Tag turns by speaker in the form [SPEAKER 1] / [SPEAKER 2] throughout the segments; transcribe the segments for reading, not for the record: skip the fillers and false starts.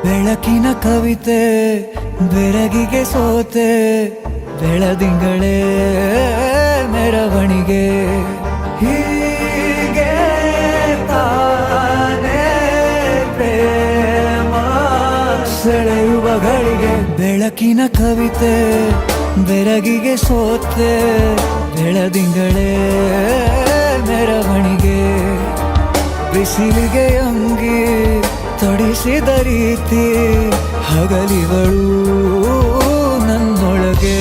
[SPEAKER 1] ಬೆಳಕಿನ ಕವಿತೆ ಬೆರಗಿಗೆ ಸೋತೆ ಬೆಳದಿಂಗಳೇ ಮೆರವಣಿಗೆ ಹೀಗೆ ತಾನೇ ಪ್ರೇಮ ಸೆಳೆಯುವ ಗಳಿಗೆ ಬೆಳಕಿನ ಕವಿತೆ ಬೆರಗಿಗೆ ಸೋತೆ ಬೆಳದಿಂಗಳೇ ಮೆರವಣಿಗೆ ಬಿಸಿಲಿಗೆ ಅಂಗಿ ತೊಡಿಸಿದ ರೀತಿ ಹಗಲಿಗಳು ನನ್ನೊಳಗೆ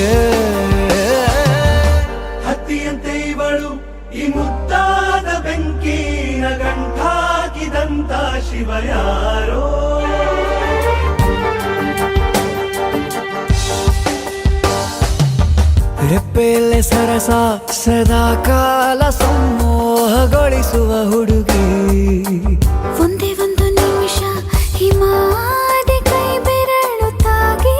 [SPEAKER 2] ಹತ್ತಿಯಂತೆ ಇವಳು ಈ ಮುದ್ದಾದ ಬೆಂಕಿನ ಗಂಟಾಕಿದಂತ ಶಿವ ಯಾರೋ
[SPEAKER 1] ರೆಪ್ಪೆಯಲ್ಲೇ ಸರಸ ಸದಾ ಕಾಲ ಸಂಮೋಹಗೊಳಿಸುವ ಹುಡುಗಿ
[SPEAKER 3] ಒಂದೇ ಒಂದು ನಿಮಿಷ ಹಿಮಾದಿ ಕೈ ಬೆರಳು ತಾಗಿ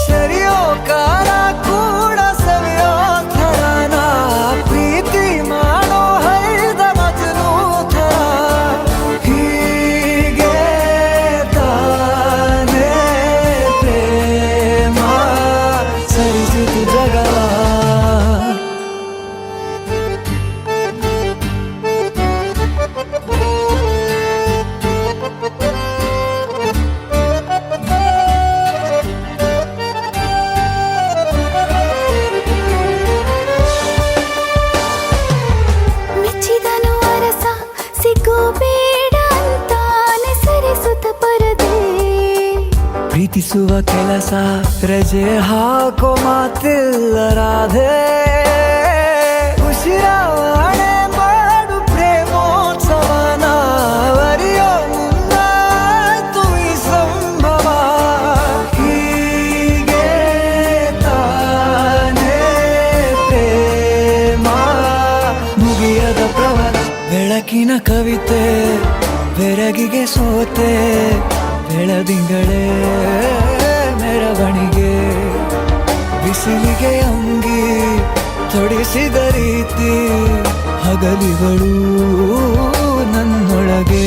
[SPEAKER 1] ಸರಿಯೋ ಕಾಲ ಕೂಡ ಸವಿಯೋ ಥರನ ಪ್ರೀತಿ ಮಾಡೋ ಹೈದ ಮಜನು ಥರ ಹೀಗೆ ತಾನೇ ಪ್ರೇಮ ಸರಿಸಿತು ಜಗವ
[SPEAKER 3] ಮೆಚ್ಚಿದನು ಅರಸ ಸಿಗೋ ಬೇಡ ಅಂತಾನೆ ಸರಿಸುತ್ತ ಪರದೆ
[SPEAKER 1] ಪ್ರೀತಿಸುವ ಕೆಲಸ ರಜೆ ಹಾಕೋ ಮಾತಿಲ್ಲ ರಾಧೆ ಉಸಿರಾವಣೆ ಮಾಡು ಪ್ರೇಮೋತ್ಸವನ ಅರಿಯೋ ಮುಂದಾಯ್ತು ಈ ಸಂಭವ ಹೀಗೆ ತಾನೇ ಪ್ರೇಮ ಮುಗಿಯದ ಪ್ರವರ ಬೆಳಕಿನ ಕವಿತೆ ಬೆರಗಿಗೆ ಸೋತೆ ಬೆಳದಿಂಗಳೇ ಮೆರವಣಿಗೆ ಬಿಸಿಲಿಗೆ ಅಂಗಿ ತೊಡಿಸಿದ ರೀತಿ ಹಗಲಿಗಳು ನನ್ನೊಳಗೆ